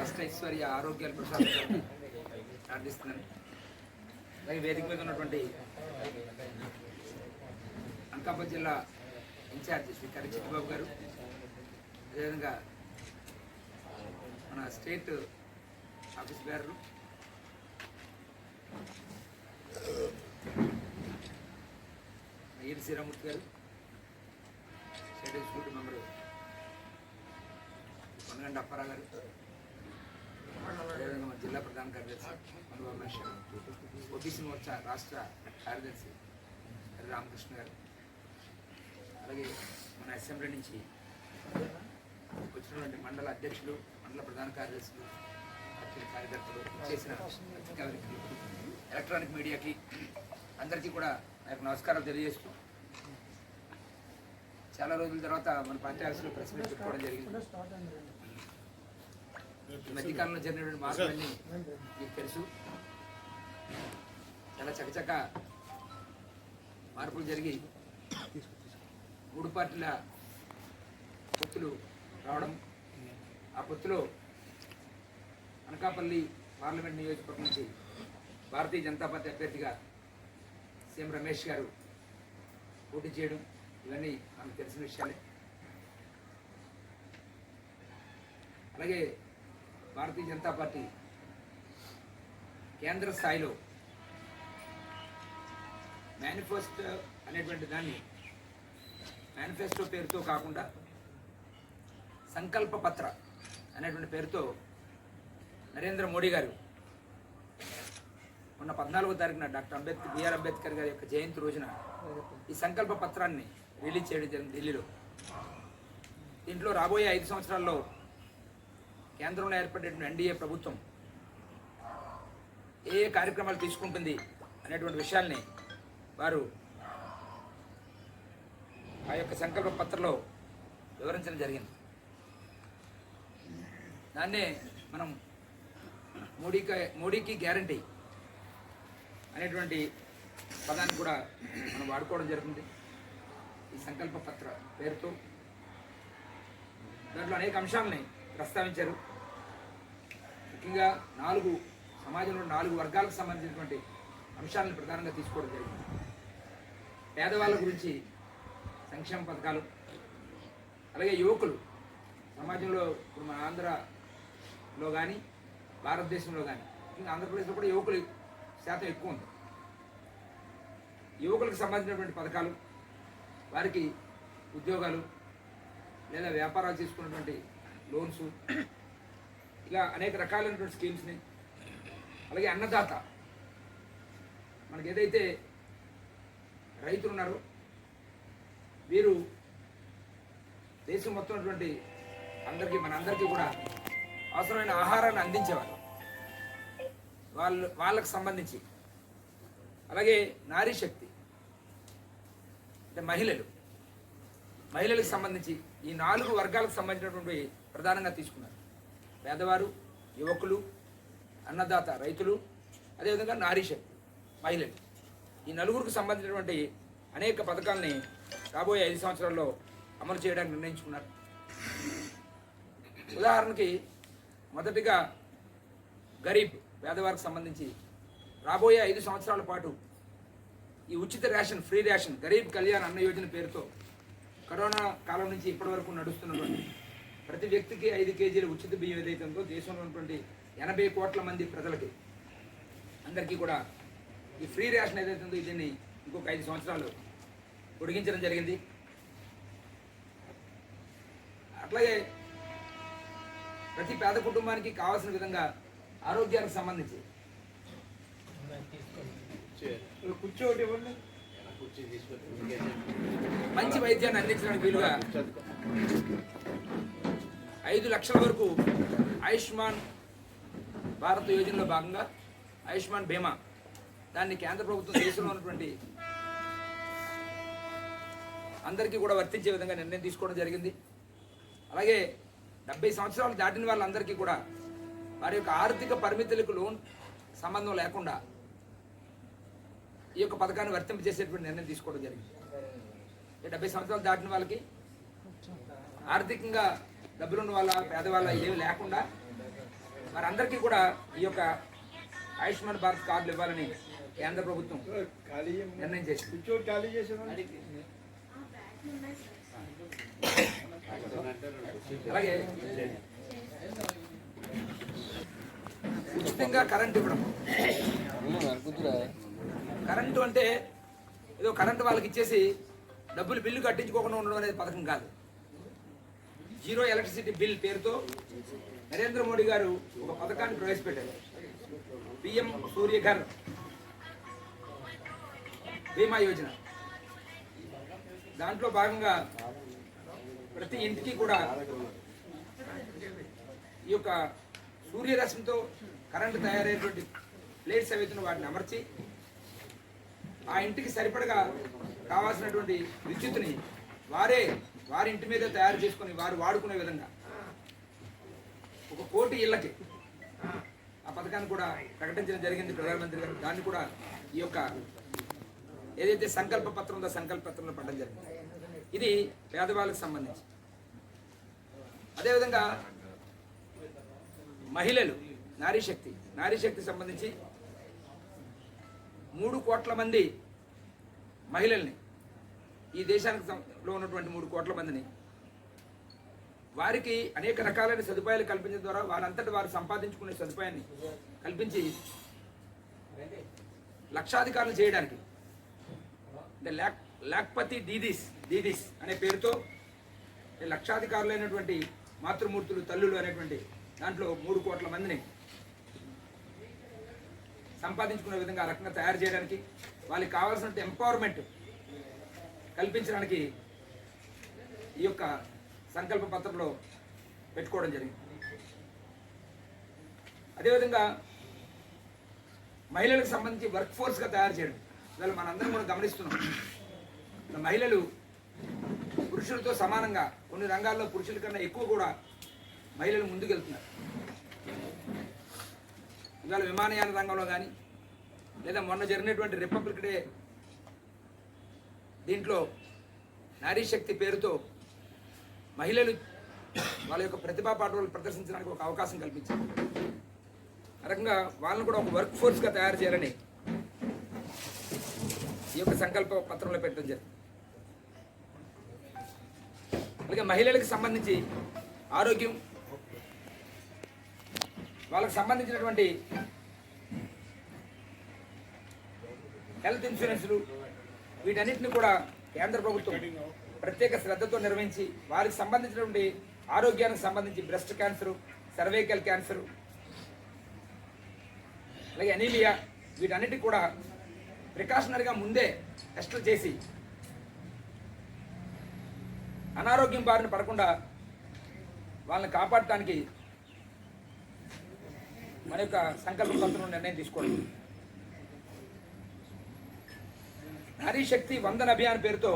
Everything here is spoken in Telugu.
అష్టైశ్వర్య ఆరోగ్యాలు ప్రసాదించాలని ప్రార్థిస్తున్నాను. అలాగే వేదిక మీద ఉన్నటువంటి అనకాపల్లి జిల్లా ఇన్ఛార్జి శ్రీ కరి చిట్టిబాబు గారు, అదేవిధంగా మన స్టేట్ ఆఫీస్ గారు, ఈరి శ్రీరామూర్తి గారు, స్టేట్ ఎగ్జిక్యూటివ్ మెంబరు కొనగండ అప్పారావు గారు, అదేవిధంగా మన జిల్లా ప్రధాన కార్యదర్శి మనువ రమేష్ గారు, ఓబీసీ మోర్చా రాష్ట్ర కార్యదర్శి హరి రామకృష్ణ గారు, అలాగే మన అసెంబ్లీ నుంచి వచ్చినటువంటి మండల అధ్యక్షులు, మండల ప్రధాన కార్యదర్శులు, పార్టీ కార్యకర్తలు, చేసిన ఎలక్ట్రానిక్ మీడియాకి అందరికీ కూడా నాకు నమస్కారాలు తెలియజేస్తూ, చాలా రోజుల తర్వాత మన పార్టీ ఆఫీసులో ప్రెస్ మీట్ పెట్టుకోవడం జరిగింది. ఈ మధ్యకాలంలో జరిగినటువంటి మార్పులన్నీ మీకు తెలుసు. చాలా చకచక మార్పులు జరిగి 3 పార్టీల పొత్తులు రావడం, ఆ పొత్తులో అనకాపల్లి పార్లమెంట్ నియోజకవర్గం నుంచి భారతీయ జనతా పార్టీ అభ్యర్థిగా సీఎం రమేష్ గారు పోటీ చేయడం, ఇవన్నీ మనకు తెలిసిన విషయాలే. అలాగే భారతీయ జనతా పార్టీ కేంద్ర స్థాయిలో మేనిఫెస్టో అనేటువంటి దాన్ని మేనిఫెస్టో పేరుతో కాకుండా సంకల్ప పత్ర అనేటువంటి పేరుతో నరేంద్ర మోడీ గారు మొన్న 14వ తారీఖున బిఆర్ అంబేద్కర్ గారి యొక్క జయంతి రోజున ఈ సంకల్ప పత్రాన్ని రిలీజ్ చేయడం జరిగింది ఢిల్లీలో. దీంట్లో రాబోయే 5 సంవత్సరాల్లో కేంద్రంలో ఏర్పడేటువంటి ఎన్డీఏ ప్రభుత్వం ఏ కార్యక్రమాలు తీసుకుంటుంది అనేటువంటి విషయాల్ని వారు ఆ యొక్క సంకల్ప పత్రంలో వివరించడం జరిగింది. దాన్నే మనం మోడీకి గ్యారంటీ అనేటువంటి పదాన్ని కూడా మనం వాడుకోవడం జరుగుతుంది ఈ సంకల్ప పత్ర పేరుతో. దాంట్లో అనేక అంశాలని ప్రస్తావించారు. ముఖ్యంగా సమాజంలో 4 వర్గాలకు సంబంధించినటువంటి అంశాలను ప్రధానంగా తీసుకోవడం జరిగింది. పేదవాళ్ళ గురించి సంక్షేమ పథకాలు, అలాగే యువకులు సమాజంలో ఇప్పుడు మన ఆంధ్రలో కానీ భారతదేశంలో కానీ ఇంకా ఆంధ్రప్రదేశ్లో కూడా యువకుల శాతం ఎక్కువ ఉంది. యువకులకు సంబంధించినటువంటి పథకాలు, వారికి ఉద్యోగాలు లేదా వ్యాపారాలు తీసుకున్నటువంటి లోన్స్, ఇలా అనేక రకాలైనటువంటి స్కీమ్స్ని, అలాగే అన్నదాత, మనకి ఏదైతే రైతులు ఉన్నారో వీరు దేశం మొత్తం ఉన్నటువంటి మనందరికీ కూడా అవసరమైన ఆహారాన్ని అందించేవారు. వాళ్ళకు సంబంధించి, అలాగే నారీ శక్తి అంటే మహిళలకు సంబంధించి ఈ 4 వర్గాలకు సంబంధించినటువంటి ప్రధానంగా తీసుకున్నారు. పేదవారు, యువకులు, అన్నదాత రైతులు, అదేవిధంగా నారీ శక్తి మహిళలు, ఈ 4కు సంబంధించినటువంటి అనేక పథకాలని రాబోయే 5 సంవత్సరాల్లో అమలు చేయడానికి నిర్ణయించుకున్నారు. ఉదాహరణకి మొదటిగా గరీబ్ పేదవారికి సంబంధించి రాబోయే 5 సంవత్సరాల పాటు ఈ ఉచిత ration, free ration, Garib Kalyan అన్న యోజన పేరుతో కరోనా కాలం నుంచి ఇప్పటి వరకు నడుస్తున్నటువంటి ప్రతి వ్యక్తికి 5 కేజీల ఉచిత బియ్యం ఏదైతే ఉందో దేశంలో ఉన్నటువంటి 80 కోట్ల మంది ప్రజలకి అందరికీ కూడా ఈ ఫ్రీ రేషన్ ఏదైతే ఉందో దీన్ని ఇంకొక 5 సంవత్సరాలు పొడిగించడం జరిగింది. అట్లాగే ప్రతి పేద కుటుంబానికి కావాల్సిన విధంగా ఆరోగ్యానికి సంబంధించి మంచి వైద్యాన్ని అందించడానికి వీలుగా 5 లక్షల వరకు ఆయుష్మాన్ భారత్ యోజనలో భాగంగా ఆయుష్మాన్ బీమా దాన్ని కేంద్ర ప్రభుత్వం దేశంలో ఉన్నటువంటి అందరికీ కూడా వర్తించే విధంగా నిర్ణయం తీసుకోవడం జరిగింది. అలాగే 70 సంవత్సరాలు దాటిన వాళ్ళందరికీ కూడా వారి యొక్క ఆర్థిక పరిమితులకు లోన్ సంబంధం లేకుండా ఈ యొక్క పథకాన్ని వర్తింపజేసేటువంటి నిర్ణయం తీసుకోవడం జరిగింది. 70 సంవత్సరాలు దాటిన వాళ్ళకి ఆర్థికంగా డబ్బులున్న వాళ్ళ పేదవాళ్ళ ఏమి లేకుండా వారందరికీ కూడా ఈ యొక్క ఆయుష్మాన్ భారత్ కార్డులు ఇవ్వాలని కేంద్ర ప్రభుత్వం నిర్ణయం చేసింది. అలాగే ఉచితంగా కరెంట్ ఇవ్వడం. కరెంటు అంటే ఏదో కరెంటు వాళ్ళకి ఇచ్చేసి డబ్బులు బిల్లు కట్టించుకోకుండా ఉండడం అనేది పథకం కాదు. జీరో ఎలక్ట్రిసిటీ బిల్ పేరుతో నరేంద్ర మోడీ గారు ఒక పథకాన్ని ప్రవేశపెట్టారు. పిఎం సూర్యఘర్ బీమా యోజన. దాంట్లో భాగంగా ప్రతి ఇంటికి కూడా ఈ యొక్క సూర్యరశ్మితో కరెంటు తయారయ్యేటువంటి ప్లేట్స్ ఏవైతే వాటిని అమర్చి ఆ ఇంటికి సరిపడగా కావాల్సినటువంటి విద్యుత్తుని వారి ఇంటి మీద తయారు చేసుకొని వారు వాడుకునే విధంగా 1 కోటి ఇళ్ళకి ఆ పథకాన్ని కూడా ప్రకటించడం జరిగింది ప్రధానమంత్రి గారు. దాన్ని కూడా ఈ యొక్క ఏదైతే సంకల్ప పత్రం ఉందో సంకల్ప పత్రంలో పడడం జరిగింది. ఇది పేదవాళ్ళకి సంబంధించి. అదేవిధంగా మహిళలు, నారీ శక్తి సంబంధించి 3 కోట్ల మంది మహిళల్ని, ఈ దేశానికి లో ఉన్నటువంటి 3 కోట్ల మందిని వారికి అనేక రకాలైన సదుపాయాలు కల్పించడం ద్వారా వారంతటి వారు సంపాదించుకునే సదుపాయాన్ని కల్పించి లక్షాధికారులు చేయడానికి, అంటే లాక్పతి దీదీస్ అనే పేరుతో లక్షాధికారులైనటువంటి మాతృమూర్తులు, తల్లులు అనేటువంటి దాంట్లో 3 కోట్ల మందిని సంపాదించుకునే విధంగా ఆ రకంగా తయారు చేయడానికి, వాళ్ళకి కావాల్సిన ఎంపవర్మెంట్ కల్పించడానికి ఈ యొక్క సంకల్ప పత్రంలో పెట్టుకోవడం జరిగింది. అదేవిధంగా మహిళలకు సంబంధించి వర్క్ ఫోర్స్గా తయారు చేయడం. ఇవాళ మనందరం కూడా గమనిస్తున్నాం, మహిళలు పురుషులతో సమానంగా కొన్ని రంగాల్లో పురుషుల కన్నా ఎక్కువ కూడా మహిళలు ముందుకెళ్తున్నారు. ఇవాళ విమానయాన రంగంలో కానీ, లేదా మొన్న జరిగినటువంటి రిపబ్లిక్ డే దీంట్లో నారీ శక్తి పేరుతో మహిళలు వాళ్ళ యొక్క ప్రతిభా పాఠవాలు ప్రదర్శించడానికి ఒక అవకాశం కల్పించారు. ఆ రకంగా వాళ్ళని కూడా ఒక వర్క్ ఫోర్స్గా తయారు చేయాలని ఈ యొక్క సంకల్ప పత్రంలో పెట్టడం జరిగింది. అలాగే మహిళలకు సంబంధించి ఆరోగ్యం, వాళ్ళకు సంబంధించినటువంటి హెల్త్ ఇన్సూరెన్స్లు, వీటన్నిటిని కూడా కేంద్ర ప్రభుత్వం ప్రత్యేక శ్రద్ధతో నిర్వహించి వారికి సంబంధించినటువంటి ఆరోగ్యానికి సంబంధించి బ్రెస్ట్ క్యాన్సరు, సర్వైకల్ క్యాన్సరు, అలాగే అనీమియా, వీటన్నిటికి కూడా ప్రికాషనరీగా ముందే టెస్టులు చేసి అనారోగ్యం బారిన పడకుండా వాళ్ళని కాపాడటానికి మన యొక్క సంకల్ప పత్రంలో నిర్ణయం తీసుకోవడం. నారీ శక్తి వందన్ అభియాన్ పేరుతో